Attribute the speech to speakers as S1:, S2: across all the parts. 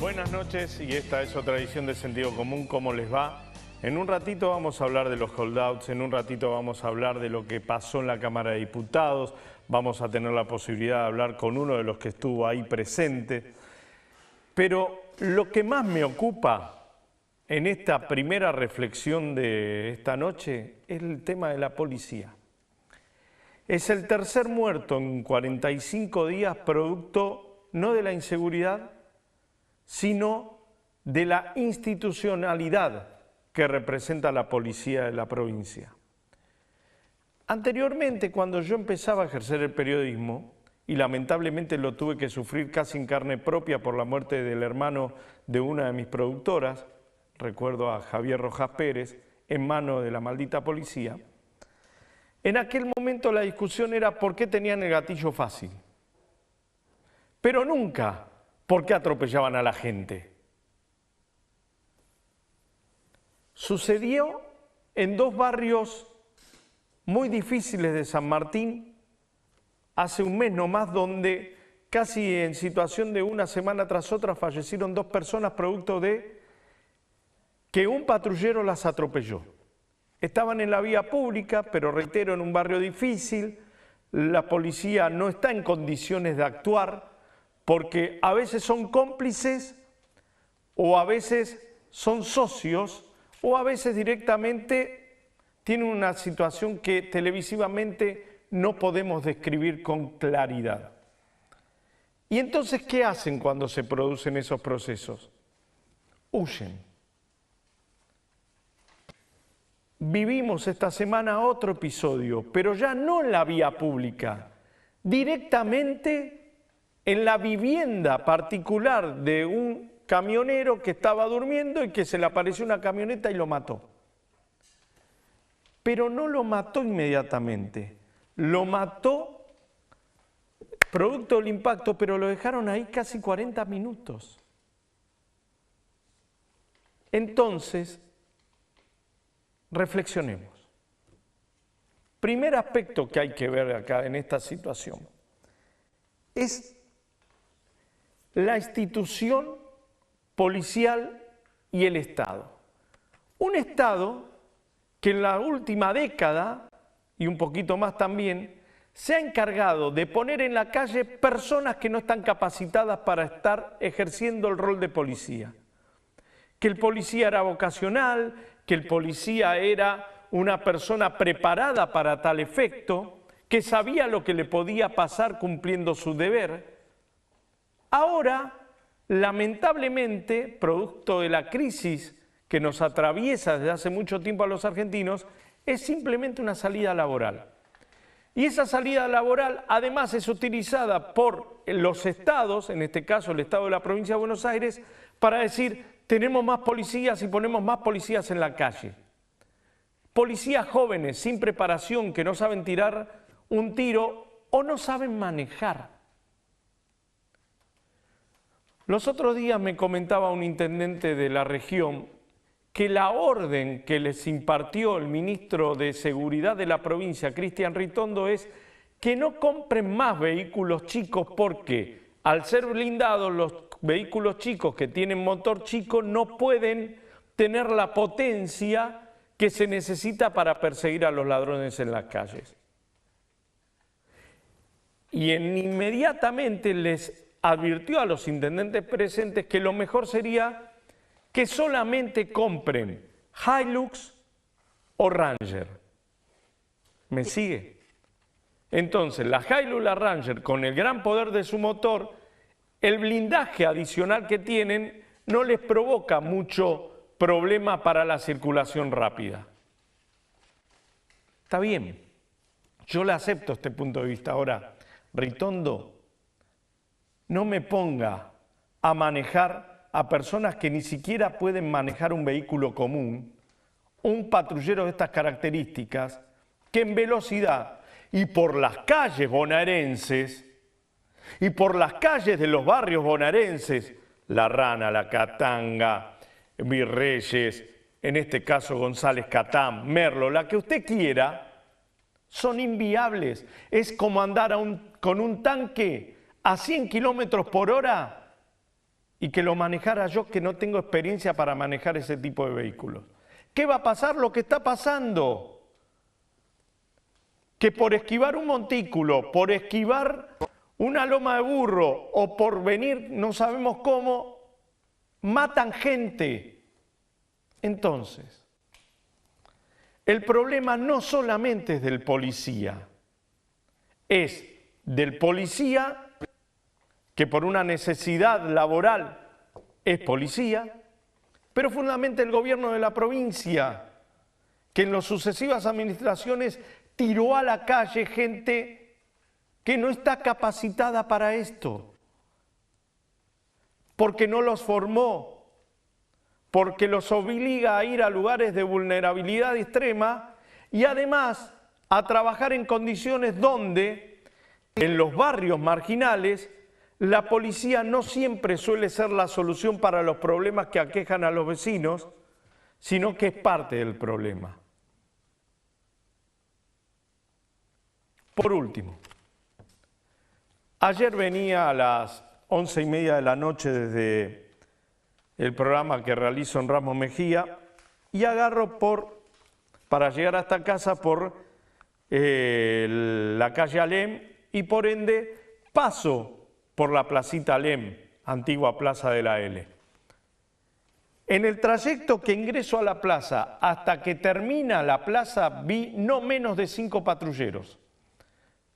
S1: Buenas noches, y esta es otra edición de Sentido Común. ¿Cómo les va? En un ratito vamos a hablar de los holdouts, en un ratito vamos a hablar de lo que pasó en la Cámara de Diputados, vamos a tener la posibilidad de hablar con uno de los que estuvo ahí presente. Pero lo que más me ocupa en esta primera reflexión de esta noche es el tema de la policía. Es el tercer muerto en 45 días producto no de la inseguridad, sino de la institucionalidad que representa la policía de la provincia. Anteriormente, cuando yo empezaba a ejercer el periodismo, y lamentablemente lo tuve que sufrir casi en carne propia por la muerte del hermano de una de mis productoras, recuerdo a Javier Rojas Pérez, en manos de la maldita policía, en aquel momento la discusión era por qué tenían el gatillo fácil, pero nunca por qué atropellaban a la gente. Sucedió en dos barrios muy difíciles de San Martín, hace un mes nomás, donde casi en situación de una semana tras otra fallecieron dos personas producto de que un patrullero las atropelló. Estaban en la vía pública, pero reitero, en un barrio difícil, la policía no está en condiciones de actuar porque a veces son cómplices o a veces son socios o a veces directamente tienen una situación que televisivamente no podemos describir con claridad. ¿Y entonces qué hacen cuando se producen esos procesos? Huyen. Vivimos esta semana otro episodio, pero ya no en la vía pública, directamente en la vivienda particular de un camionero que estaba durmiendo y que se le apareció una camioneta y lo mató. Pero no lo mató inmediatamente, lo mató producto del impacto, pero lo dejaron ahí casi 40 minutos. Entonces, reflexionemos. Primer aspecto que hay que ver acá en esta situación es la institución policial y el Estado. Un Estado que en la última década, y un poquito más también, se ha encargado de poner en la calle personas que no están capacitadas para estar ejerciendo el rol de policía. Que el policía era vocacional, que el policía era una persona preparada para tal efecto, que sabía lo que le podía pasar cumpliendo su deber. Ahora, lamentablemente, producto de la crisis que nos atraviesa desde hace mucho tiempo a los argentinos, es simplemente una salida laboral. Y esa salida laboral además es utilizada por los estados, en este caso el estado de la provincia de Buenos Aires, para decir, tenemos más policías y ponemos más policías en la calle. Policías jóvenes, sin preparación, que no saben tirar un tiro o no saben manejar. Los otros días me comentaba un intendente de la región que la orden que les impartió el ministro de Seguridad de la provincia, Cristian Ritondo, es que no compren más vehículos chicos porque al ser blindados los vehículos chicos que tienen motor chico no pueden tener la potencia que se necesita para perseguir a los ladrones en las calles. Y inmediatamente les advirtió a los intendentes presentes que lo mejor sería que solamente compren Hilux o Ranger. ¿Me sigue? Entonces, la Hilux y la Ranger, con el gran poder de su motor, el blindaje adicional que tienen no les provoca mucho problema para la circulación rápida. Está bien, yo le acepto este punto de vista. Ahora, Ritondo, no me ponga a manejar a personas que ni siquiera pueden manejar un vehículo común, un patrullero de estas características, que en velocidad y por las calles bonaerenses y por las calles de los barrios bonaerenses, La Rana, La Catanga, Virreyes, en este caso González Catán, Merlo, la que usted quiera, son inviables. Es como andar con un tanque a 100 kilómetros por hora y que lo manejara yo, que no tengo experiencia para manejar ese tipo de vehículos. ¿Qué va a pasar? Lo que está pasando. Que por esquivar un montículo, por esquivar una loma de burro o por venir, no sabemos cómo, matan gente. Entonces, el problema no solamente es del policía, es del policía que por una necesidad laboral es policía, pero fundamentalmente el gobierno de la provincia, que en las sucesivas administraciones tiró a la calle gente que no está capacitada para esto, porque no los formó, porque los obliga a ir a lugares de vulnerabilidad extrema y además a trabajar en condiciones donde en los barrios marginales la policía no siempre suele ser la solución para los problemas que aquejan a los vecinos, sino que es parte del problema. Por último, ayer venía a las 11:30 de la noche desde el programa que realizo en Ramos Mejía y agarro para llegar hasta casa por la calle Alem y por ende paso por la placita Alem, antigua Plaza de la L. En el trayecto que ingreso a la plaza hasta que termina la plaza vi no menos de 5 patrulleros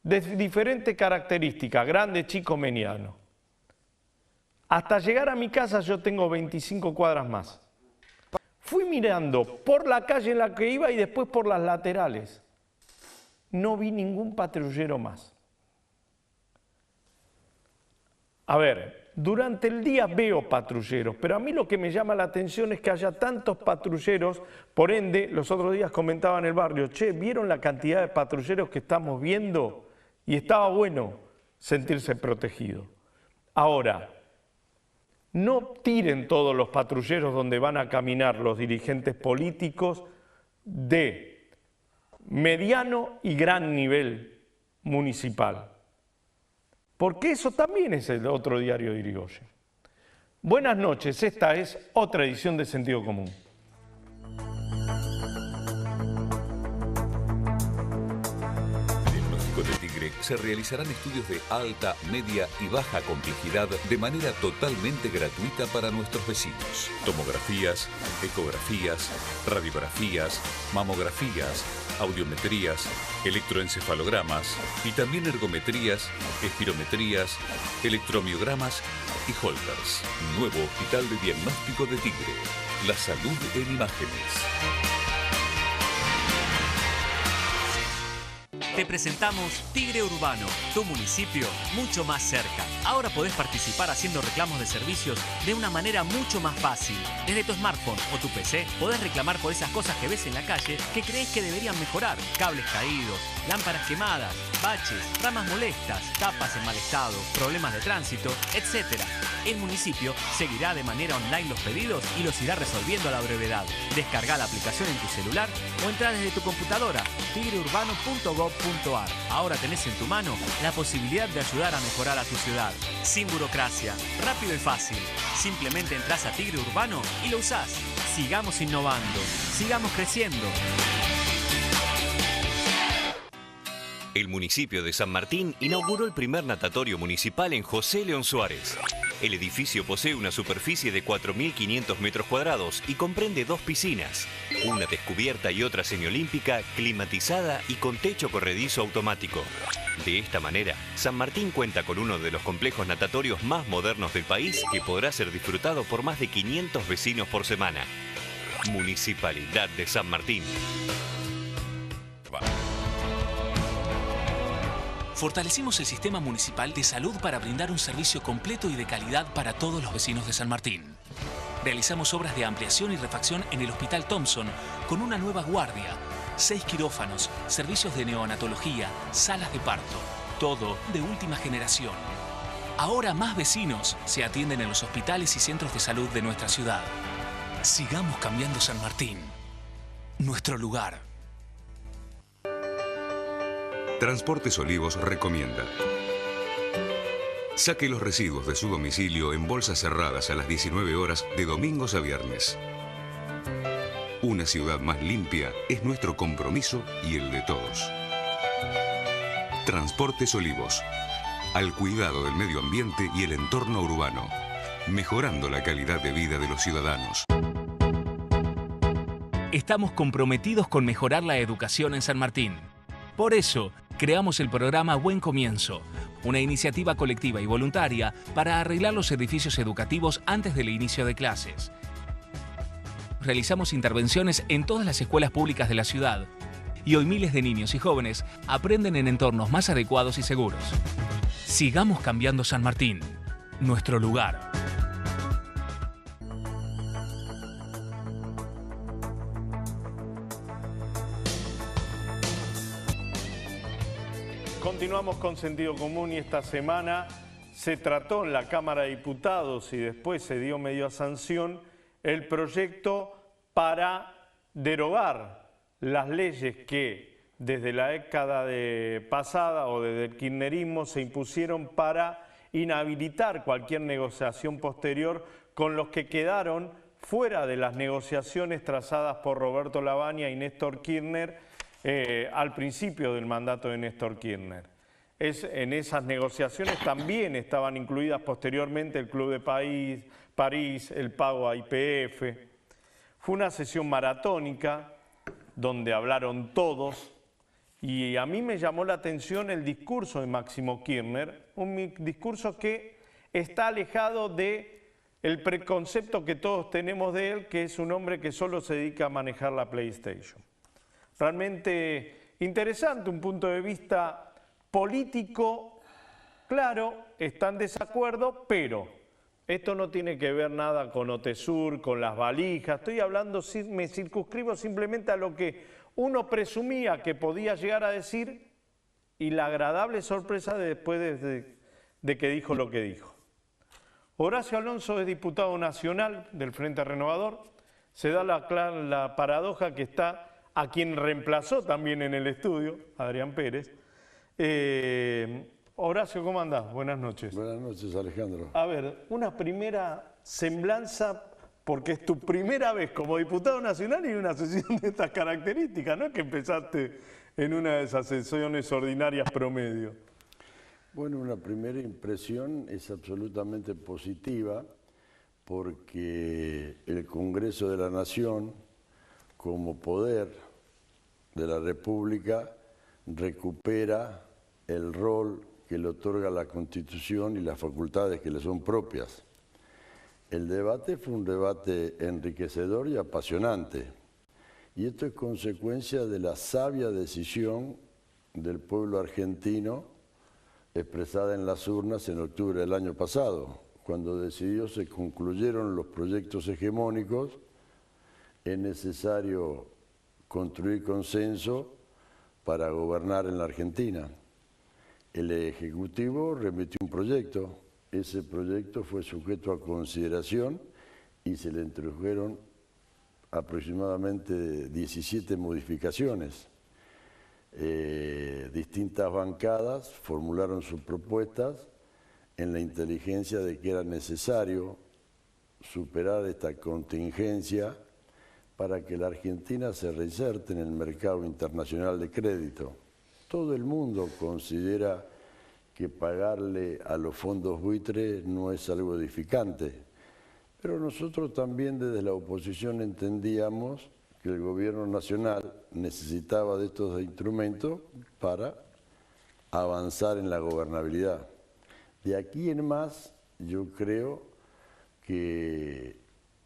S1: de diferentes características, grande, chico, mediano. Hasta llegar a mi casa yo tengo 25 cuadras más. Fui mirando por la calle en la que iba y después por las laterales. No vi ningún patrullero más. A ver, durante el día veo patrulleros, pero a mí lo que me llama la atención es que haya tantos patrulleros. Por ende, los otros días comentaba en el barrio, che, ¿vieron la cantidad de patrulleros que estamos viendo? Y estaba bueno sentirse protegido. Ahora, no tiren todos los patrulleros donde van a caminar los dirigentes políticos de mediano y gran nivel municipal. Porque eso también es el otro diario de Irigoyen. Buenas noches, esta es otra edición de Sentido Común.
S2: De Tigre se realizarán estudios de alta, media y baja complejidad de manera totalmente gratuita para nuestros vecinos. Tomografías, ecografías, radiografías, mamografías, audiometrías, electroencefalogramas y también ergometrías, espirometrías, electromiogramas y Holters. Nuevo Hospital de Diagnóstico de Tigre. La salud en imágenes.
S3: Te presentamos Tigre Urbano, tu municipio mucho más cerca. Ahora podés participar haciendo reclamos de servicios de una manera mucho más fácil. Desde tu smartphone o tu PC podés reclamar por esas cosas que ves en la calle que crees que deberían mejorar. Cables caídos, lámparas quemadas, baches, ramas molestas, tapas en mal estado, problemas de tránsito, etc. El municipio seguirá de manera online los pedidos y los irá resolviendo a la brevedad. Descarga la aplicación en tu celular o entra desde tu computadora tigreurbano.gov.ar. Ahora tenés en tu mano la posibilidad de ayudar a mejorar a tu ciudad. Sin burocracia, rápido y fácil. Simplemente entras a Tigre Urbano y lo usás. Sigamos innovando, sigamos creciendo.
S4: El municipio de San Martín inauguró el primer natatorio municipal en José León Suárez. El edificio posee una superficie de 4.500 metros cuadrados y comprende 2 piscinas, una descubierta y otra semiolímpica, climatizada y con techo corredizo automático. De esta manera, San Martín cuenta con uno de los complejos natatorios más modernos del país que podrá ser disfrutado por más de 500 vecinos por semana. Municipalidad de San Martín.
S5: Fortalecimos el sistema municipal de salud para brindar un servicio completo y de calidad para todos los vecinos de San Martín. Realizamos obras de ampliación y refacción en el Hospital Thompson con una nueva guardia, 6 quirófanos, servicios de neonatología, salas de parto, todo de última generación. Ahora más vecinos se atienden en los hospitales y centros de salud de nuestra ciudad. Sigamos cambiando San Martín, nuestro lugar.
S2: Transportes Olivos recomienda.
S6: Saque los residuos de su domicilio en bolsas cerradas a las 19 horas de domingos a viernes. Una ciudad más limpia es nuestro compromiso y el de todos. Transportes Olivos. Al cuidado del medio ambiente y el entorno urbano. Mejorando la calidad de vida de los ciudadanos.
S5: Estamos comprometidos con mejorar la educación en San Martín. Por eso, creamos el programa Buen Comienzo, una iniciativa colectiva y voluntaria para arreglar los edificios educativos antes del inicio de clases. Realizamos intervenciones en todas las escuelas públicas de la ciudad y hoy miles de niños y jóvenes aprenden en entornos más adecuados y seguros. Sigamos cambiando San Martín, nuestro lugar.
S1: Continuamos con Sentido Común y esta semana se trató en la Cámara de Diputados y después se dio medio sanción el proyecto para derogar las leyes que desde la década pasada o desde el kirchnerismo se impusieron para inhabilitar cualquier negociación posterior con los que quedaron fuera de las negociaciones trazadas por Roberto Lavagna y Néstor Kirchner al principio del mandato de Néstor Kirchner. En esas negociaciones también estaban incluidas posteriormente el Club de París, el pago a YPF. Fue una sesión maratónica donde hablaron todos y a mí me llamó la atención el discurso de Máximo Kirchner, un discurso que está alejado del preconcepto que todos tenemos de él, que es un hombre que solo se dedica a manejar la PlayStation. Realmente interesante, un punto de vista político, claro, está en desacuerdo, pero esto no tiene que ver nada con Otesur, con las valijas, estoy hablando, me circunscribo simplemente a lo que uno presumía que podía llegar a decir y la agradable sorpresa después de que dijo lo que dijo. Horacio Alonso es diputado nacional del Frente Renovador, se da la paradoja que está a quien reemplazó también en el estudio, Adrián Pérez. Horacio, ¿cómo andás? Buenas noches.
S7: Buenas noches, Alejandro.
S1: A ver, una primera semblanza, porque es tu primera vez como diputado nacional y una sesión de estas características, ¿no? Que empezaste en una de esas sesiones ordinarias promedio.
S7: Bueno, una primera impresión es absolutamente positiva porque el Congreso de la Nación, como poder de la República, recupera el rol que le otorga la Constitución y las facultades que le son propias. El debate fue un debate enriquecedor y apasionante, y esto es consecuencia de la sabia decisión del pueblo argentino expresada en las urnas en octubre del año pasado, cuando decidió se concluyeron los proyectos hegemónicos. Es necesario construir consenso para gobernar en la Argentina. El Ejecutivo remitió un proyecto, ese proyecto fue sujeto a consideración y se le introdujeron aproximadamente 17 modificaciones. Distintas bancadas formularon sus propuestas en la inteligencia de que era necesario superar esta contingencia para que la Argentina se reinserte en el mercado internacional de crédito. Todo el mundo considera que pagarle a los fondos buitres no es algo edificante, pero nosotros también desde la oposición entendíamos que el gobierno nacional necesitaba de estos instrumentos para avanzar en la gobernabilidad. De aquí en más, yo creo que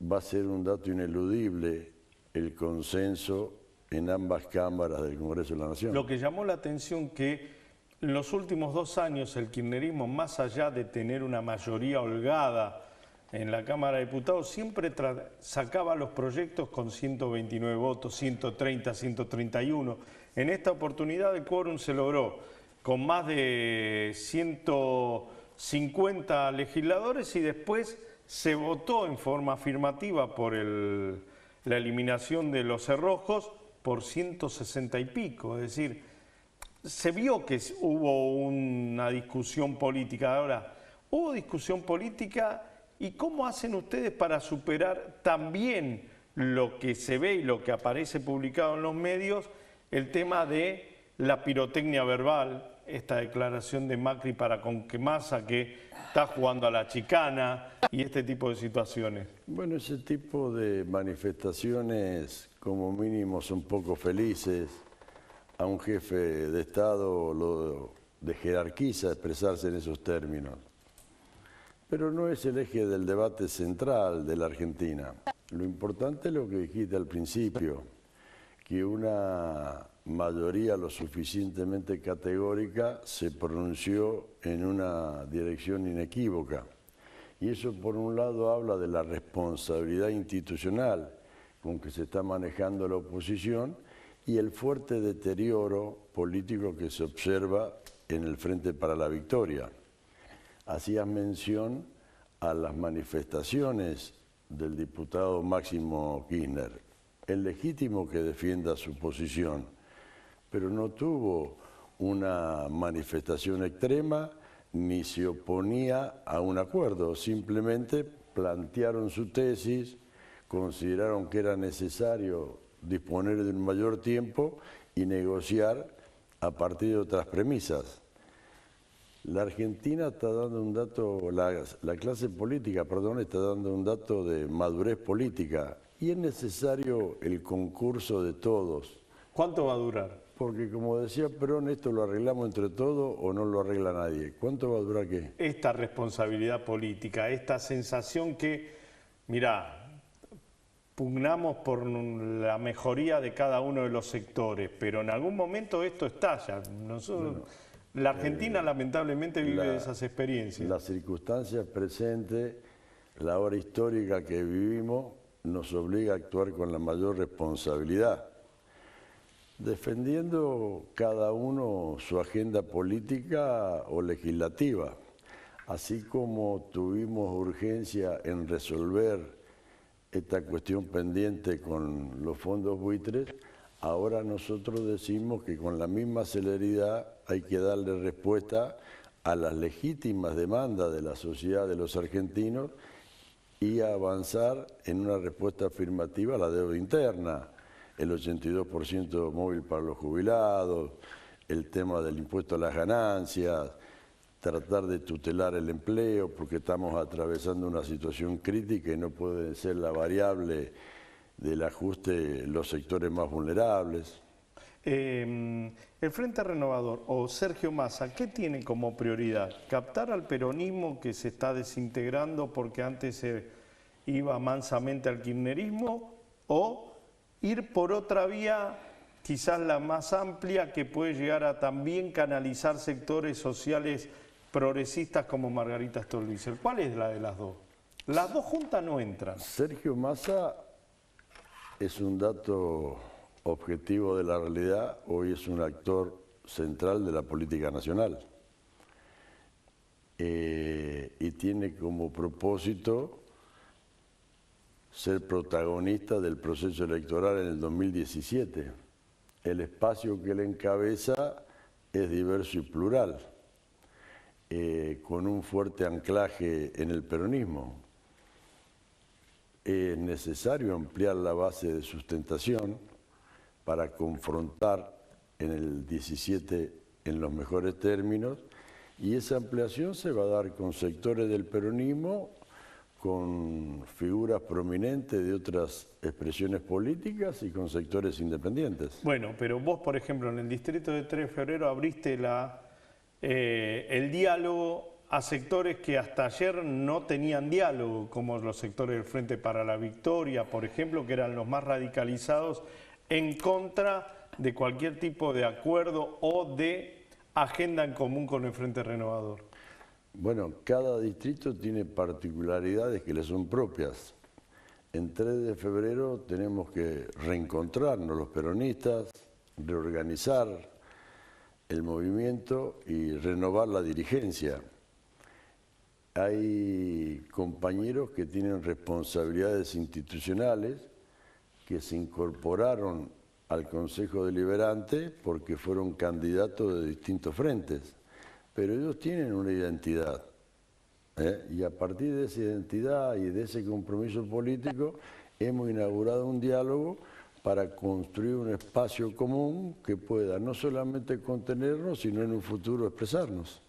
S7: va a ser un dato ineludible el consenso en ambas cámaras del Congreso de la Nación.
S1: Lo que llamó la atención que en los últimos 2 años el kirchnerismo, más allá de tener una mayoría holgada en la Cámara de Diputados, siempre sacaba los proyectos con 129 votos, 130, 131. En esta oportunidad el quórum se logró con más de 150 legisladores y después se votó en forma afirmativa por la eliminación de los cerrojos por 160 y pico, es decir, se vio que hubo una discusión política. Ahora, ¿Hubo discusión política? ¿Y cómo hacen ustedes para superar también lo que se ve y lo que aparece publicado en los medios, el tema de la pirotecnia verbal, esta declaración de Macri para con Massa que está jugando a la chicana y este tipo de situaciones?
S7: Bueno, ese tipo de manifestaciones como mínimo son poco felices. A un jefe de Estado lo jerarquiza expresarse en esos términos. Pero no es el eje del debate central de la Argentina. Lo importante es lo que dijiste al principio, que una mayoría lo suficientemente categórica se pronunció en una dirección inequívoca. Y eso por un lado habla de la responsabilidad institucional con que se está manejando la oposición y el fuerte deterioro político que se observa en el Frente para la Victoria. Hacías mención a las manifestaciones del diputado Máximo Kirchner. Es legítimo que defienda su posición, pero no tuvo una manifestación extrema ni se oponía a un acuerdo, simplemente plantearon su tesis, consideraron que era necesario disponer de un mayor tiempo y negociar a partir de otras premisas. La Argentina está dando un dato, la clase política, perdón, está dando un dato de madurez política y es necesario el concurso de todos.
S1: ¿Cuánto va a durar?
S7: Porque como decía Perón, esto lo arreglamos entre todos o no lo arregla nadie. ¿Cuánto va a durar qué?
S1: Esta responsabilidad política, esta sensación que, mirá, pugnamos por la mejoría de cada uno de los sectores, pero en algún momento esto estalla. Nosotros, bueno, la Argentina lamentablemente vive de esas experiencias.
S7: Las circunstancias presentes, la hora histórica que vivimos, nos obliga a actuar con la mayor responsabilidad, defendiendo cada uno su agenda política o legislativa. Así como tuvimos urgencia en resolver esta cuestión pendiente con los fondos buitres, ahora nosotros decimos que con la misma celeridad hay que darle respuesta a las legítimas demandas de la sociedad de los argentinos y avanzar en una respuesta afirmativa a la deuda interna, el 82% móvil para los jubilados, el tema del impuesto a las ganancias, tratar de tutelar el empleo porque estamos atravesando una situación crítica y no puede ser la variable del ajuste los sectores más vulnerables.
S1: El Frente Renovador o Sergio Massa, ¿qué tiene como prioridad? ¿Captar al peronismo que se está desintegrando porque antes se iba mansamente al kirchnerismo o ir por otra vía, quizás la más amplia, que puede llegar a también canalizar sectores sociales progresistas como Margarita Stolbizer? ¿Cuál es la de las dos? Las dos juntas no entran.
S7: Sergio Massa es un dato objetivo de la realidad, hoy es un actor central de la política nacional y tiene como propósito ser protagonista del proceso electoral en el 2017. El espacio que él encabeza es diverso y plural, con un fuerte anclaje en el peronismo. Es necesario ampliar la base de sustentación para confrontar en el 17 en los mejores términos y esa ampliación se va a dar con sectores del peronismo, con figuras prominentes de otras expresiones políticas y con sectores independientes.
S1: Bueno, pero vos, por ejemplo, en el distrito de 3 de febrero abriste el diálogo a sectores que hasta ayer no tenían diálogo, como los sectores del Frente para la Victoria, por ejemplo, que eran los más radicalizados en contra de cualquier tipo de acuerdo o de agenda en común con el Frente Renovador.
S7: Bueno, cada distrito tiene particularidades que le son propias. En 3 de febrero tenemos que reencontrarnos los peronistas, reorganizar el movimiento y renovar la dirigencia. Hay compañeros que tienen responsabilidades institucionales que se incorporaron al Consejo Deliberante porque fueron candidatos de distintos frentes, pero ellos tienen una identidad Y a partir de esa identidad y de ese compromiso político hemos inaugurado un diálogo para construir un espacio común que pueda no solamente contenernos, sino en un futuro expresarnos.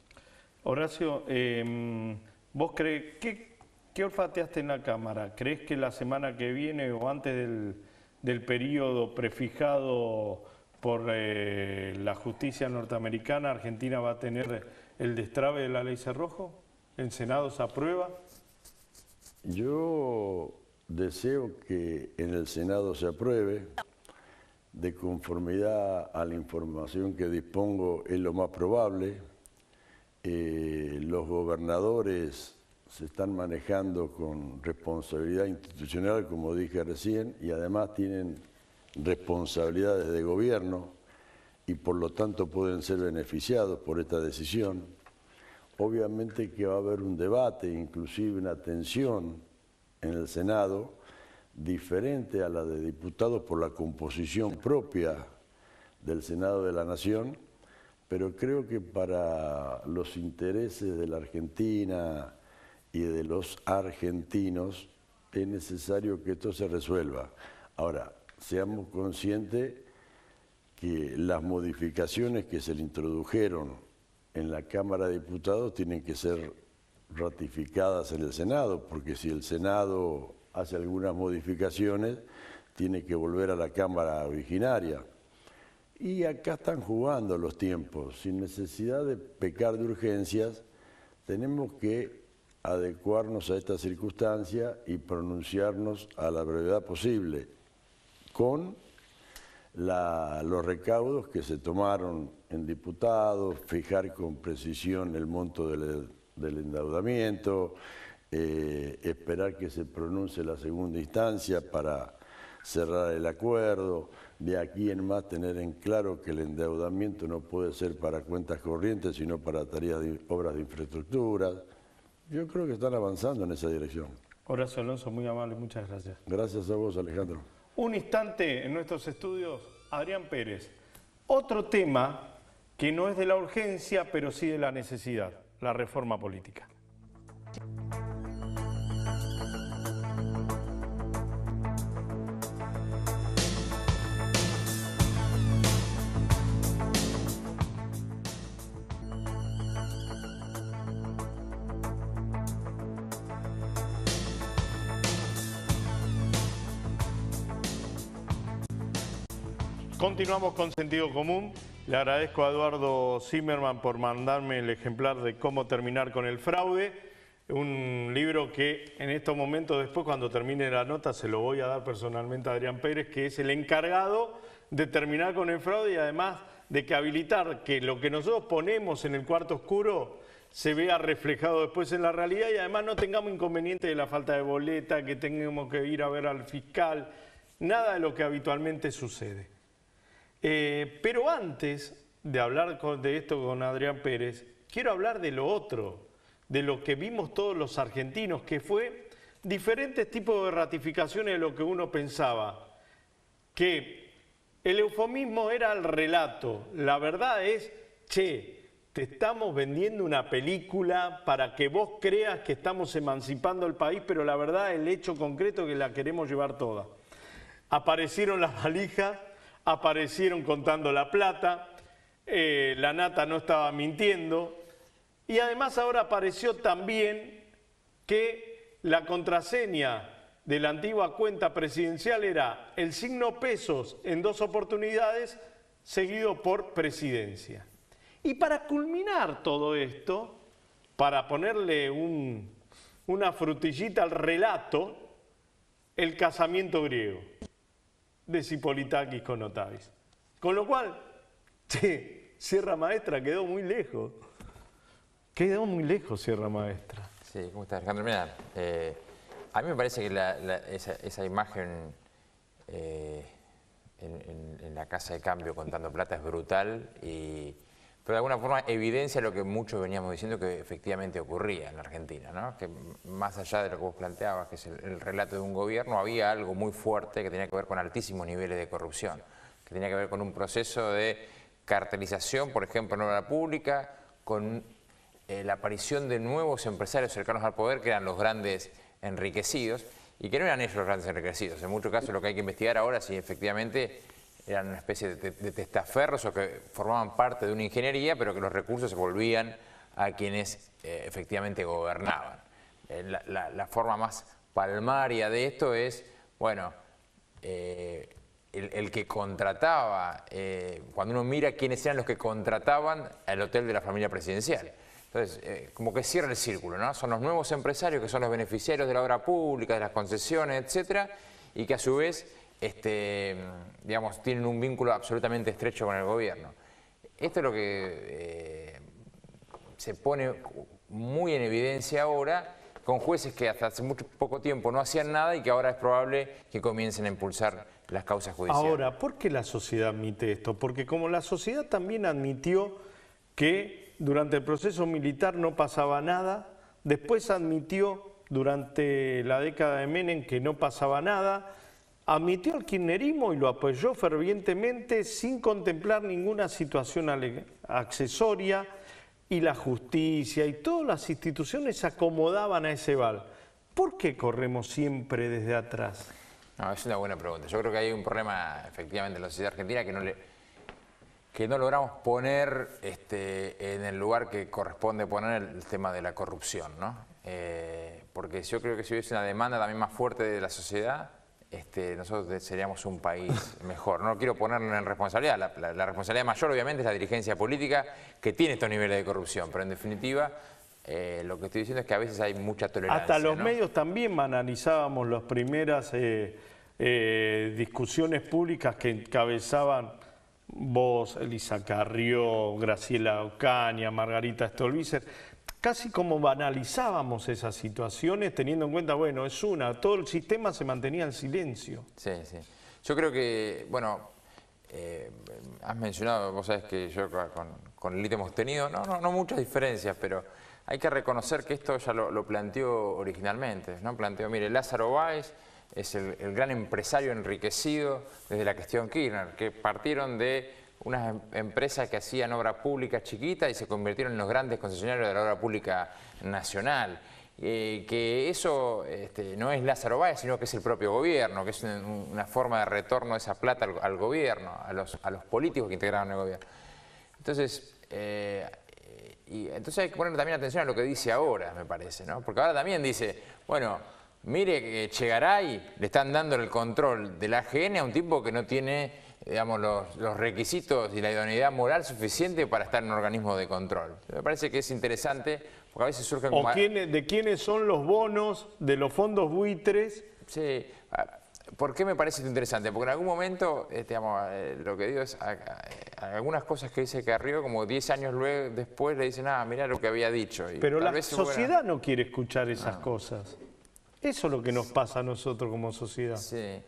S1: Horacio, ¿vos crees, qué olfateaste en la Cámara? ¿Crees que la semana que viene o antes del periodo prefijado por la justicia norteamericana, Argentina va a tener el destrabe de la ley Cerrojo? ¿El Senado se aprueba?
S7: Yo deseo que en el Senado se apruebe. De conformidad a la información que dispongo es lo más probable. Los gobernadores se están manejando con responsabilidad institucional, como dije recién, y además tienen responsabilidades de gobierno y por lo tanto pueden ser beneficiados por esta decisión. Obviamente que va a haber un debate, inclusive una tensión en el Senado, diferente a la de diputados por la composición propia del Senado de la Nación, pero creo que para los intereses de la Argentina y de los argentinos es necesario que esto se resuelva. Ahora, seamos conscientes que las modificaciones que se le introdujeron en la Cámara de Diputados tienen que ser ratificadas en el Senado, porque si el Senado hace algunas modificaciones, tiene que volver a la Cámara originaria. Y acá están jugando los tiempos, sin necesidad de pecar de urgencias, tenemos que adecuarnos a esta circunstancia y pronunciarnos a la brevedad posible, con los recaudos que se tomaron en diputados, fijar con precisión el monto del endeudamiento, esperar que se pronuncie la segunda instancia para cerrar el acuerdo, de aquí en más tener en claro que el endeudamiento no puede ser para cuentas corrientes, sino para tareas de obras de infraestructura. Yo creo que están avanzando en esa dirección.
S1: Horacio Alonso, muy amable, muchas gracias.
S7: Gracias a vos, Alejandro.
S1: Un instante en nuestros estudios, Adrián Pérez. Otro tema que no es de la urgencia, pero sí de la necesidad, la reforma política. Continuamos con Sentido Común. Le agradezco a Eduardo Zimmerman por mandarme el ejemplar de Cómo terminar con el fraude. Un libro que en estos momentos, después cuando termine la nota, se lo voy a dar personalmente a Adrián Pérez, que es el encargado de terminar con el fraude y además de que habilitar que lo que nosotros ponemos en el cuarto oscuro se vea reflejado después en la realidad y además no tengamos inconveniente de la falta de boleta, que tengamos que ir a ver al fiscal, nada de lo que habitualmente sucede. Pero antes de hablar de esto con Adrián Pérez, quiero hablar de lo otro, de lo que vimos todos los argentinos, que fue diferentes tipos de ratificaciones de lo que uno pensaba, que el eufemismo era el relato, la verdad es, che, te estamos vendiendo una película para que vos creas que estamos emancipando el país, pero la verdad el hecho concreto es que la queremos llevar toda. Aparecieron las valijas, aparecieron contando la plata, la nata no estaba mintiendo y además ahora apareció también que la contraseña de la antigua cuenta presidencial era el signo pesos en 2 oportunidades seguido por presidencia. Y para culminar todo esto, para ponerle una frutillita al relato, el casamiento griego de Zipolitakis con Otavis. Con lo cual, Sierra Maestra quedó muy lejos. Quedó muy lejos Sierra Maestra.
S8: Sí, ¿cómo estás, Alejandro? Mira, a mí me parece que esa imagen en la casa de cambio contando plata es brutal, pero de alguna forma evidencia lo que muchos veníamos diciendo que efectivamente ocurría en la Argentina, ¿no? Que más allá de lo que vos planteabas, que es el relato de un gobierno, había algo muy fuerte que tenía que ver con altísimos niveles de corrupción, que tenía que ver con un proceso de cartelización, por ejemplo, en obra pública, con la aparición de nuevos empresarios cercanos al poder, que eran los grandes enriquecidos, y que no eran ellos los grandes enriquecidos. En muchos casos lo que hay que investigar ahora es si efectivamente eran una especie de testaferros o que formaban parte de una ingeniería, pero que los recursos se volvían a quienes efectivamente gobernaban. La forma más palmaria de esto es, bueno, el que contrataba, cuando uno mira quiénes eran los que contrataban al hotel de la familia presidencial. Entonces, como que cierra el círculo, ¿no? Son los nuevos empresarios que son los beneficiarios de la obra pública, de las concesiones, etcétera, y que a su vez, digamos, tienen un vínculo absolutamente estrecho con el gobierno. Esto es lo que se pone muy en evidencia ahora, con jueces que hasta hace poco tiempo no hacían nada y que ahora es probable que comiencen a impulsar las causas judiciales.
S1: Ahora, ¿por qué la sociedad admite esto? Porque como la sociedad también admitió que durante el proceso militar no pasaba nada, después admitió durante la década de Menem que no pasaba nada, admitió el kirchnerismo y lo apoyó fervientemente sin contemplar ninguna situación accesoria, y la justicia y todas las instituciones se acomodaban a ese val. ¿Por qué corremos siempre desde atrás?
S8: No, es una buena pregunta. Yo creo que hay un problema efectivamente en la sociedad argentina que no logramos poner en el lugar que corresponde poner el tema de la corrupción, ¿no? Porque yo creo que si hubiese una demanda también más fuerte de la sociedad, nosotros seríamos un país mejor. No lo quiero poner en responsabilidad. La responsabilidad mayor, obviamente, es la dirigencia política que tiene estos niveles de corrupción. Pero, en definitiva, lo que estoy diciendo es que a veces hay mucha tolerancia.
S1: Hasta los
S8: ¿no?
S1: medios también analizábamos las primeras discusiones públicas que encabezaban vos, Elisa Carrió, Graciela Ocaña, Margarita Stolbizer. Casi como banalizábamos esas situaciones, teniendo en cuenta, bueno, todo el sistema se mantenía en silencio.
S8: Sí, sí. Yo creo que, bueno, has mencionado, vos sabés que yo con Lilith hemos tenido, no muchas diferencias, pero hay que reconocer que esto ya lo planteó originalmente, ¿no? Planteó, mire, Lázaro Báez es el gran empresario enriquecido desde la gestión Kirchner, que partieron de unas empresas que hacían obra pública chiquita y se convirtieron en los grandes concesionarios de la obra pública nacional. Que eso no es Lázaro Báez, sino que es el propio gobierno, que es una forma de retorno de esa plata al gobierno, a los políticos que integraron el gobierno. Entonces, entonces hay que poner también atención a lo que dice ahora, me parece, ¿no? Porque ahora también dice, bueno, mire que Chegaray le están dando el control de la AGN a un tipo que no tiene, digamos, los requisitos y la idoneidad moral suficiente para estar en un organismo de control. Me parece que es interesante, porque a veces surgen como...
S1: ¿De quiénes son los bonos de los fondos buitres?
S8: Sí, ¿por qué me parece esto interesante? Porque en algún momento, lo que digo es, algunas cosas que dice Carrió, como 10 años después le dicen, mirá lo que había dicho. Y
S1: pero la sociedad no quiere escuchar esas cosas. Eso es lo que nos pasa a nosotros como sociedad.
S8: Sí.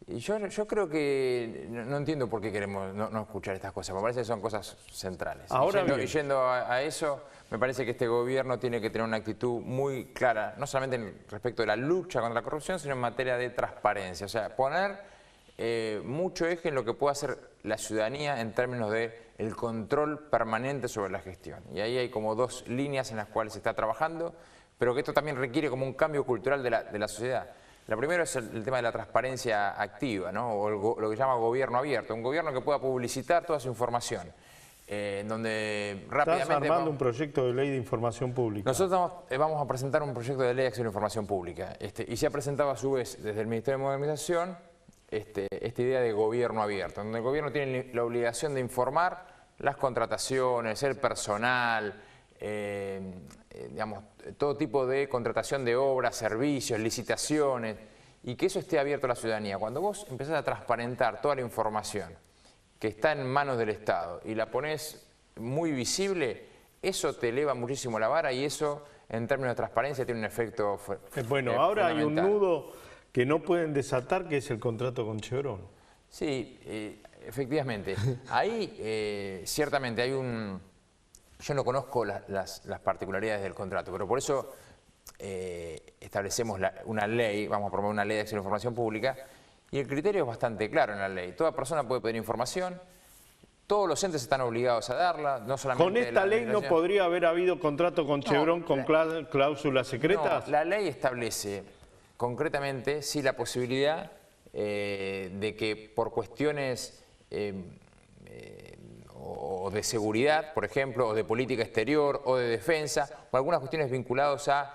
S8: Yo creo que no entiendo por qué queremos no escuchar estas cosas. Me parece que son cosas centrales.
S1: Ahora
S8: yendo a eso, me parece que este gobierno tiene que tener una actitud muy clara, no solamente respecto de la lucha contra la corrupción, sino en materia de transparencia. O sea, poner mucho eje en lo que puede hacer la ciudadanía en términos de el control permanente sobre la gestión. Y ahí hay como dos líneas en las cuales se está trabajando, pero que esto también requiere como un cambio cultural de la sociedad. La primera es el tema de la transparencia activa, ¿no? O lo que se llama gobierno abierto, un gobierno que pueda publicitar toda su información, donde rápidamente...
S1: Estás armando un proyecto de ley de información pública.
S8: Nosotros vamos a presentar un proyecto de ley de acceso a la información pública, y se ha presentado a su vez desde el Ministerio de Modernización esta idea de gobierno abierto, donde el gobierno tiene la obligación de informar las contrataciones, el personal, digamos, todo tipo de contratación de obras, servicios, licitaciones, y que eso esté abierto a la ciudadanía. Cuando vos empezás a transparentar toda la información que está en manos del Estado y la pones muy visible, eso te eleva muchísimo la vara y eso, en términos de transparencia, tiene un efecto
S1: bueno, ahora hay un nudo que no pueden desatar, que es el contrato con Chevron.
S8: Sí, efectivamente. Ahí, ciertamente, hay un... Yo no conozco las particularidades del contrato, pero por eso establecemos una ley, vamos a promover una ley de acceso a la información pública, y el criterio es bastante claro en la ley. Toda persona puede pedir información Todos los entes están obligados a darla, no solamente...
S1: ¿Con esta ley no podría haber habido contrato con Chevron con cláusulas secretas?
S8: No, la ley establece concretamente sí la posibilidad de que por cuestiones o de seguridad, por ejemplo, o de política exterior, o de defensa, o algunas cuestiones vinculadas a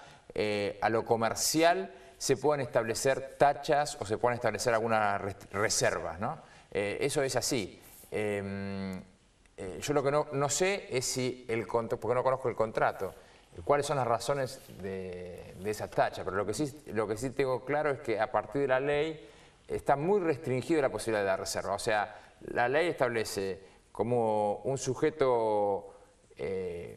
S8: lo comercial, se puedan establecer tachas o se puedan establecer algunas reservas, ¿no? Eso es así. Yo lo que no sé es si porque no conozco el contrato, cuáles son las razones de esa tacha, pero lo que sí tengo claro es que a partir de la ley está muy restringida la posibilidad de la reserva. O sea, la ley establece como un sujeto, el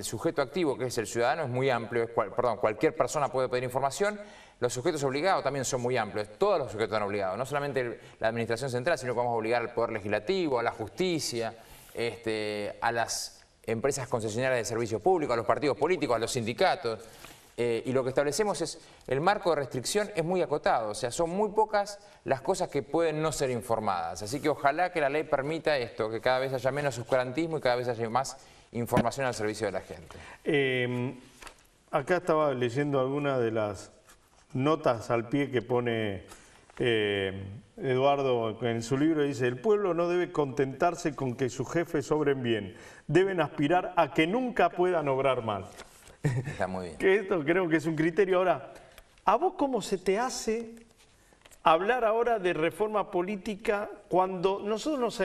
S8: sujeto activo, que es el ciudadano, es muy amplio, cualquier persona puede pedir información. Los sujetos obligados también son muy amplios, todos los sujetos están obligados, no solamente la administración central, sino que vamos a obligar al Poder Legislativo, a la justicia, a las empresas concesionarias de servicio público, a los partidos políticos, a los sindicatos. Y lo que establecemos es, el marco de restricción es muy acotado, o sea, son muy pocas las cosas que pueden no ser informadas. Así que ojalá que la ley permita esto, que cada vez haya menos oscurantismo y cada vez haya más información al servicio de la gente.
S1: Acá estaba leyendo algunas de las notas al pie que pone Eduardo en su libro. Dice: el pueblo no debe contentarse con que sus jefes obren bien, deben aspirar a que nunca puedan obrar mal.
S8: Está muy bien.
S1: Que esto creo que es un criterio. Ahora, ¿a vos cómo se te hace hablar ahora de reforma política cuando nosotros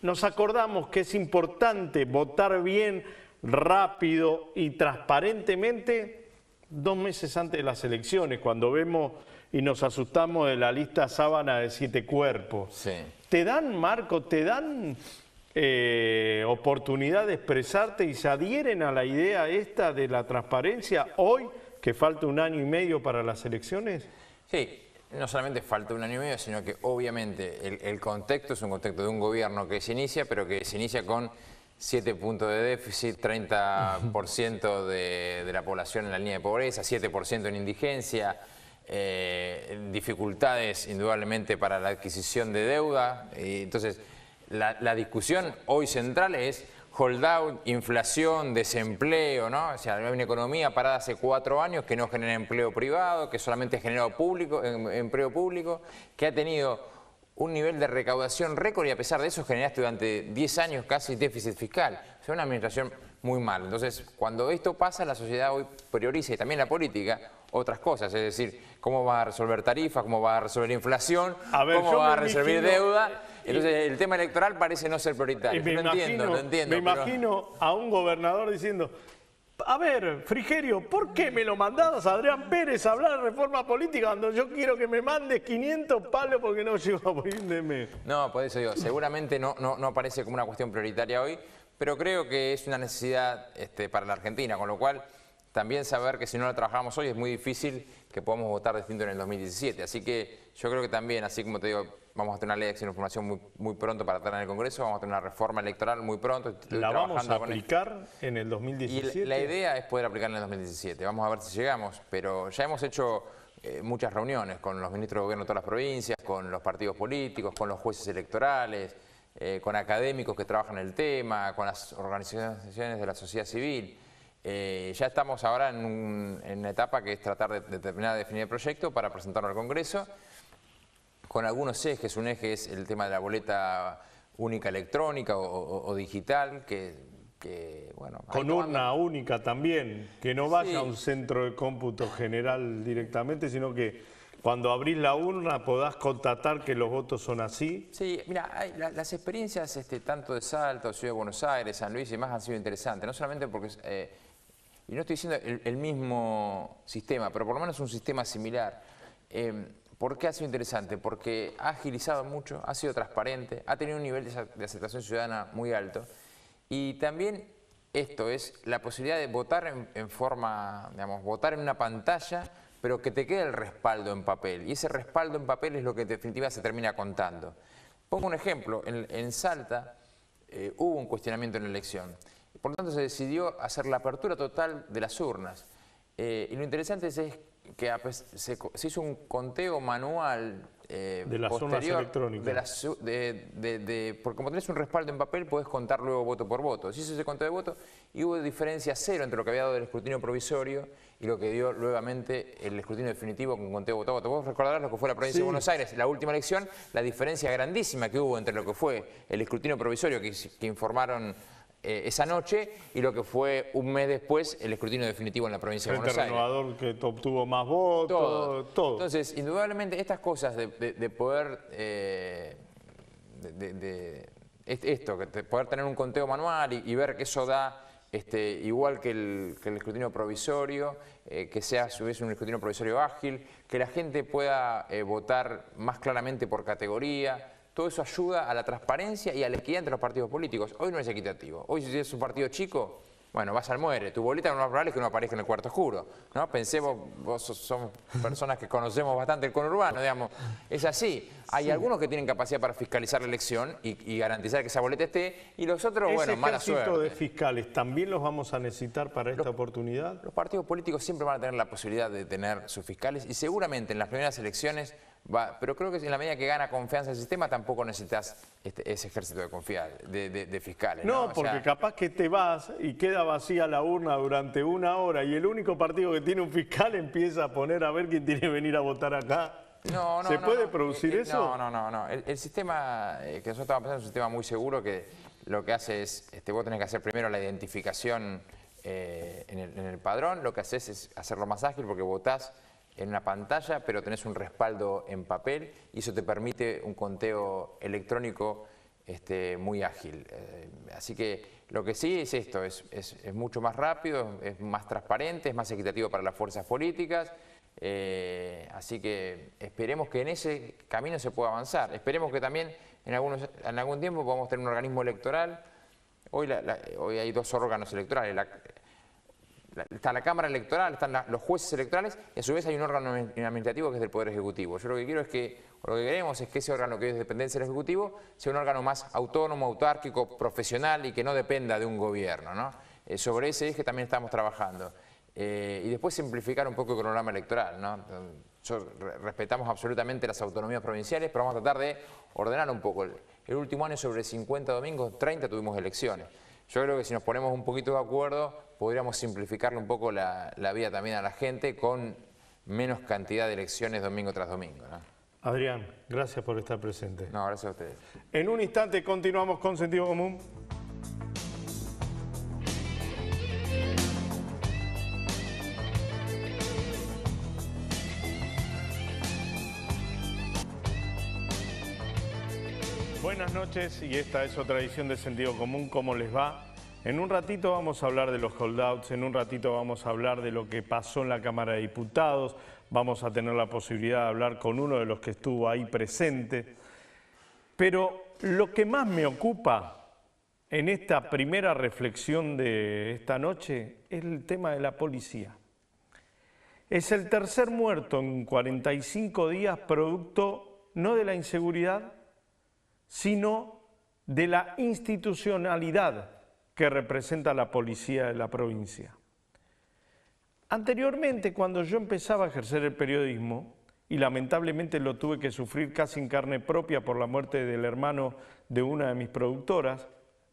S1: nos acordamos que es importante votar bien, rápido y transparentemente 2 meses antes de las elecciones, cuando vemos y nos asustamos de la lista sábana de 7 cuerpos?
S8: Sí.
S1: ¿Te dan, Marco, te dan oportunidad de expresarte y se adhieren a la idea esta de la transparencia hoy, que falta 1 año y medio para las elecciones?
S8: Sí, no solamente falta 1 año y medio, sino que obviamente el contexto es un contexto de un gobierno que se inicia, pero que se inicia con 7 puntos de déficit, 30% de la población en la línea de pobreza, 7% en indigencia, dificultades indudablemente para la adquisición de deuda. Entonces, la discusión hoy central es holdout, inflación, desempleo, ¿no? O sea, hay una economía parada hace 4 años que no genera empleo privado, que solamente genera empleo público, que ha tenido un nivel de recaudación récord y a pesar de eso generaste durante 10 años casi déficit fiscal. O sea, una administración muy mal. Entonces, cuando esto pasa, la sociedad hoy prioriza, y también la política, otras cosas. Es decir, cómo va a resolver tarifas, cómo va a resolver inflación, cómo va a resolver deuda. Entonces, el tema electoral parece no ser prioritario. Lo entiendo.
S1: Me imagino a un gobernador diciendo: a ver, Frigerio, ¿por qué me lo mandabas a Adrián Pérez a hablar de reforma política cuando yo quiero que me mandes 500 palos porque no llego a fin de mes?
S8: No, por eso digo, seguramente no aparece como una cuestión prioritaria hoy, pero creo que es una necesidad para la Argentina, con lo cual también saber que si no la trabajamos hoy es muy difícil que podamos votar distinto en el 2017. Así que yo creo que también, así como te digo, vamos a tener una ley de acción de información muy pronto para estar en el Congreso, vamos a tener una reforma electoral muy pronto.
S1: ¿La vamos a aplicar en el 2017?
S8: Y la idea es poder aplicarla en el 2017. Vamos a ver si llegamos, pero ya hemos hecho muchas reuniones con los ministros de gobierno de todas las provincias, con los partidos políticos, con los jueces electorales, con académicos que trabajan el tema, con las organizaciones de la sociedad civil. Ya estamos ahora en una etapa que es tratar de terminar de definir el proyecto para presentarlo al Congreso, con algunos ejes. Un eje es el tema de la boleta única electrónica o digital, bueno...
S1: Con urna única también, que no vaya a un centro de cómputo general directamente, sino que cuando abrís la urna podás constatar que los votos son así.
S8: Sí, mira, las experiencias tanto de Salta, Ciudad de Buenos Aires, San Luis y demás han sido interesantes, no solamente porque... y no estoy diciendo el mismo sistema, pero por lo menos un sistema similar. ¿Por qué ha sido interesante? Porque ha agilizado mucho, ha sido transparente, ha tenido un nivel de aceptación ciudadana muy alto. Y también esto es la posibilidad de votar en forma, digamos, votar en una pantalla, pero que te quede el respaldo en papel. Y ese respaldo en papel es lo que en definitiva se termina contando. Pongo un ejemplo, en Salta hubo un cuestionamiento en la elección. Por lo tanto se decidió hacer la apertura total de las urnas. Y lo interesante es se hizo un conteo manual
S1: de las zonas electrónicas.
S8: Porque como tenés un respaldo en papel, podés contar luego voto por voto. Se hizo ese conteo de votos y hubo diferencia cero entre lo que había dado el escrutinio provisorio y lo que dio nuevamente el escrutinio definitivo con conteo voto a voto. Vos recordarás lo que fue la provincia de Buenos Aires, la última elección, la diferencia grandísima que hubo entre lo que fue el escrutinio provisorio que informaron esa noche y lo que fue un mes después el escrutinio definitivo en la provincia de Buenos Aires.
S1: El renovador que obtuvo más votos, todo.
S8: Entonces, indudablemente estas cosas de poder, poder tener un conteo manual y ver que eso da igual que el escrutinio provisorio, que sea a su vez un escrutinio provisorio ágil, que la gente pueda votar más claramente por categoría. Todo eso ayuda a la transparencia y a la equidad entre los partidos políticos. Hoy no es equitativo. Hoy si tienes un partido chico, bueno, vas al muere. Tu boleta lo más probable es que no aparezca en el cuarto oscuro, ¿no? Pensemos, somos personas que conocemos bastante el conurbano, digamos. Es así. Hay algunos que tienen capacidad para fiscalizar la elección y garantizar que esa boleta esté, y los otros, bueno, mala suerte.
S1: ¿Ese ejército de fiscales también los vamos a necesitar para esta oportunidad?
S8: Los partidos políticos siempre van a tener la posibilidad de tener sus fiscales y seguramente en las primeras elecciones pero creo que en la medida que gana confianza el sistema tampoco necesitas ese ejército de fiscales.
S1: No, porque capaz que te vas y queda vacía la urna durante una hora y el único partido que tiene un fiscal empieza a poner a ver quién tiene que venir a votar acá. ¿Se puede producir eso?
S8: No. El sistema que nosotros estamos pensando es un sistema muy seguro que lo que hace es, vos tenés que hacer primero la identificación en el padrón, lo que haces es hacerlo más ágil porque votás en una pantalla, pero tenés un respaldo en papel y eso te permite un conteo electrónico muy ágil. Así que lo que sí es esto, es mucho más rápido, es más transparente, es más equitativo para las fuerzas políticas. Así que esperemos que en ese camino se pueda avanzar. Esperemos que también en algún tiempo podamos tener un organismo electoral. Hoy hay dos órganos electorales. Está la Cámara Electoral, están los jueces electorales y a su vez hay un órgano administrativo que es del Poder Ejecutivo. Yo lo que quiero es que, o lo que queremos es que ese órgano que hoy es dependencia del Ejecutivo sea un órgano más autónomo, autárquico, profesional y que no dependa de un gobierno, ¿no? Sobre ese eje también estamos trabajando. Y después simplificar un poco el cronograma electoral, ¿no? Respetamos absolutamente las autonomías provinciales, pero vamos a tratar de ordenar un poco. El último año sobre 50 domingos, 30 tuvimos elecciones. Yo creo que si nos ponemos un poquito de acuerdo, podríamos simplificarle un poco la vida también a la gente con menos cantidad de elecciones domingo tras domingo, ¿no?
S1: Adrián, gracias por estar presente.
S8: No, gracias a ustedes.
S1: En un instante continuamos con Sentido Común. Buenas noches y esta es otra edición de Sentido Común. ¿Cómo les va? En un ratito vamos a hablar de los holdouts, en un ratito vamos a hablar de lo que pasó en la Cámara de Diputados, vamos a tener la posibilidad de hablar con uno de los que estuvo ahí presente. Pero lo que más me ocupa en esta primera reflexión de esta noche es el tema de la policía. Es el tercer muerto en 45 días producto no de la inseguridad, sino de la institucionalidad que representa la policía de la provincia. Anteriormente, cuando yo empezaba a ejercer el periodismo, y lamentablemente lo tuve que sufrir casi en carne propia por la muerte del hermano de una de mis productoras,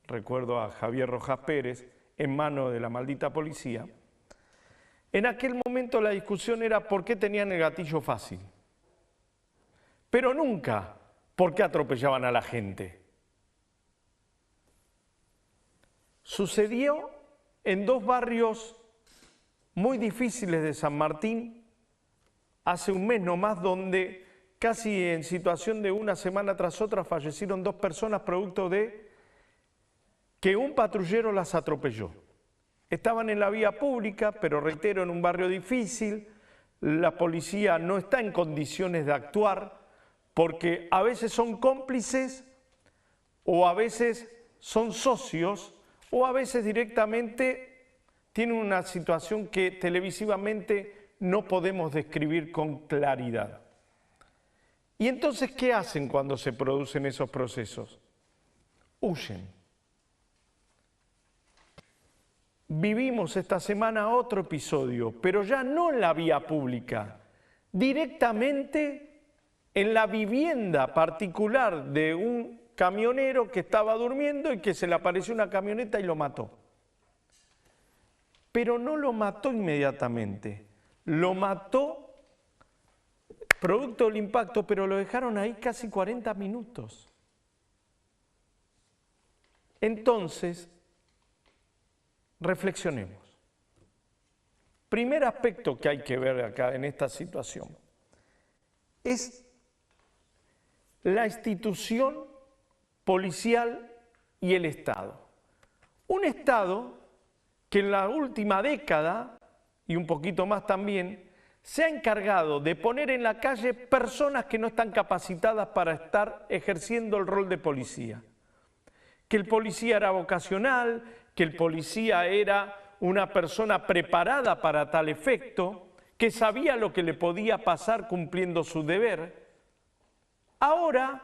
S1: recuerdo a Javier Rojas Pérez, en manos de la maldita policía, en aquel momento la discusión era por qué tenían el gatillo fácil, pero nunca por qué atropellaban a la gente. Sucedió en dos barrios muy difíciles de San Martín, hace un mes nomás, donde casi en situación de una semana tras otra fallecieron dos personas producto de que un patrullero las atropelló. Estaban en la vía pública, pero reitero, en un barrio difícil, la policía no está en condiciones de actuar porque a veces son cómplices o a veces son socios o a veces directamente tienen una situación que televisivamente no podemos describir con claridad. ¿Y entonces qué hacen cuando se producen esos procesos? Huyen. vivimos esta semana otro episodio, pero ya no en la vía pública, directamente en la vivienda particular de un camionero que estaba durmiendo y que se le apareció una camioneta y lo mató. Pero no lo mató inmediatamente, lo mató producto del impacto, pero lo dejaron ahí casi 40 minutos. Entonces, reflexionemos. Primer aspecto que hay que ver acá en esta situación es la institución policial y el Estado. Un Estado que en la última década, y un poquito más también, se ha encargado de poner en la calle personas que no están capacitadas para estar ejerciendo el rol de policía. Que el policía era vocacional, que el policía era una persona preparada para tal efecto, que sabía lo que le podía pasar cumpliendo su deber. Ahora,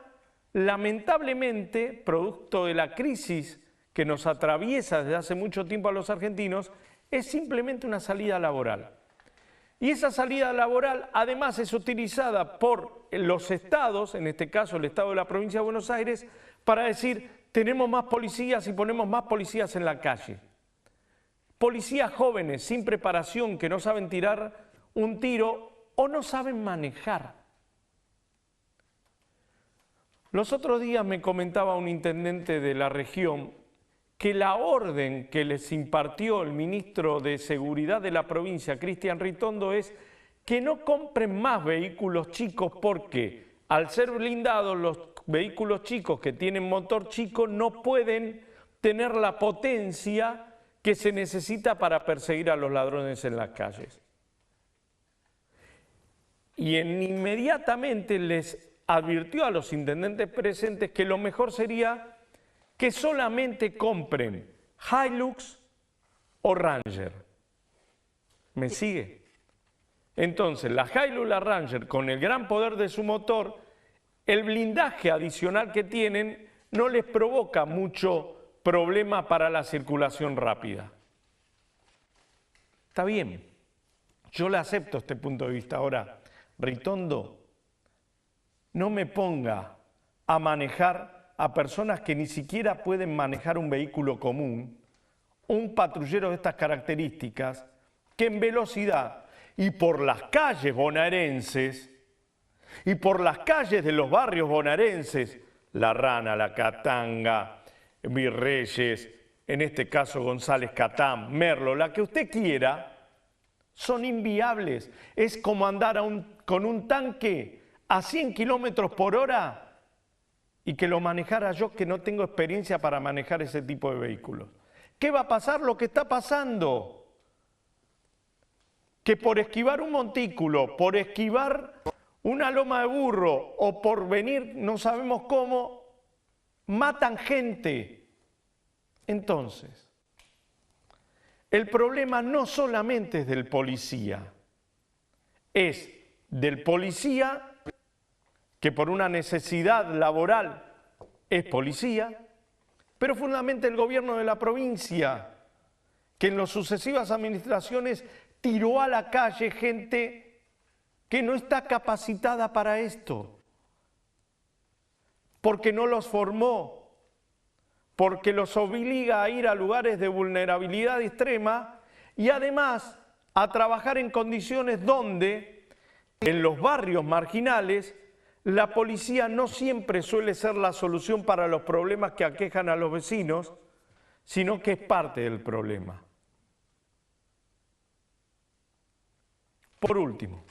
S1: lamentablemente, producto de la crisis que nos atraviesa desde hace mucho tiempo a los argentinos, es simplemente una salida laboral. Y esa salida laboral además es utilizada por los estados, en este caso el estado de la provincia de Buenos Aires, para decir, tenemos más policías y ponemos más policías en la calle. Policías jóvenes, sin preparación, que no saben tirar un tiro o no saben manejar. Los otros días me comentaba un intendente de la región que la orden que les impartió el ministro de Seguridad de la provincia, Cristian Ritondo, es que no compren más vehículos chicos porque al ser blindados los vehículos chicos que tienen motor chico no pueden tener la potencia que se necesita para perseguir a los ladrones en las calles. Y inmediatamente les advirtió a los intendentes presentes que lo mejor sería que solamente compren Hilux o Ranger. ¿Me sigue? Entonces, la Hilux y la Ranger, con el gran poder de su motor, el blindaje adicional que tienen no les provoca mucho problema para la circulación rápida. Está bien, yo le acepto este punto de vista. Ahora, Ritondo, no me ponga a manejar a personas que ni siquiera pueden manejar un vehículo común, un patrullero de estas características, que en velocidad y por las calles bonaerenses y por las calles de los barrios bonaerenses, La Rana, La Catanga, Virreyes, en este caso González Catán, Merlo, la que usted quiera, son inviables. Es como andar con un tanque a 100 kilómetros por hora y que lo manejara yo, que no tengo experiencia para manejar ese tipo de vehículos. ¿Qué va a pasar? Lo que está pasando. Que por esquivar un montículo, por esquivar una loma de burro o por venir, no sabemos cómo, matan gente. Entonces, el problema no solamente es del policía, es del policía que por una necesidad laboral es policía, pero fundamentalmente el gobierno de la provincia, que en las sucesivas administraciones tiró a la calle gente que no está capacitada para esto, porque no los formó, porque los obliga a ir a lugares de vulnerabilidad extrema y además a trabajar en condiciones donde en los barrios marginales la policía no siempre suele ser la solución para los problemas que aquejan a los vecinos, sino que es parte del problema. Por último,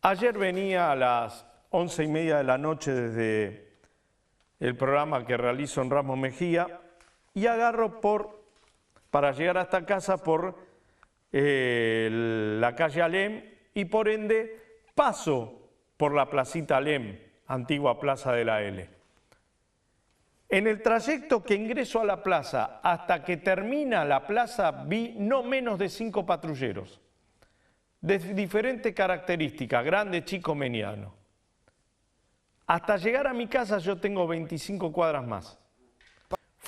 S1: ayer venía a las 11:30 de la noche desde el programa que realizo en Ramos Mejía y agarro para llegar a esta casa por la calle Alem y por ende paso por la placita Alem, antigua Plaza de la L. En el trayecto que ingreso a la plaza hasta que termina la plaza vi no menos de 5 patrulleros, de diferentes características, grande, chico, mediano. Hasta llegar a mi casa yo tengo 25 cuadras más.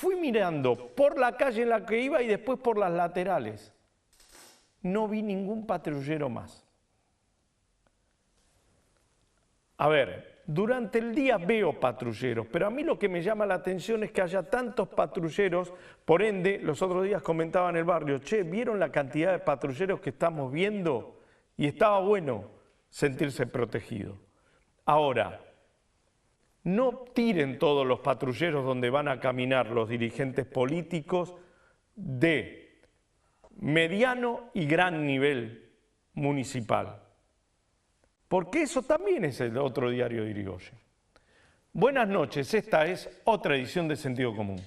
S1: Fui mirando por la calle en la que iba y después por las laterales. No vi ningún patrullero más. A ver, durante el día veo patrulleros, pero a mí lo que me llama la atención es que haya tantos patrulleros. Por ende, los otros días comentaba en el barrio, che, ¿vieron la cantidad de patrulleros que estamos viendo? Y estaba bueno sentirse protegido. Ahora, no tiren todos los patrulleros donde van a caminar los dirigentes políticos de mediano y gran nivel municipal. Porque eso también es el otro diario de Irigoyen. Buenas noches, esta es otra edición de Sentido Común.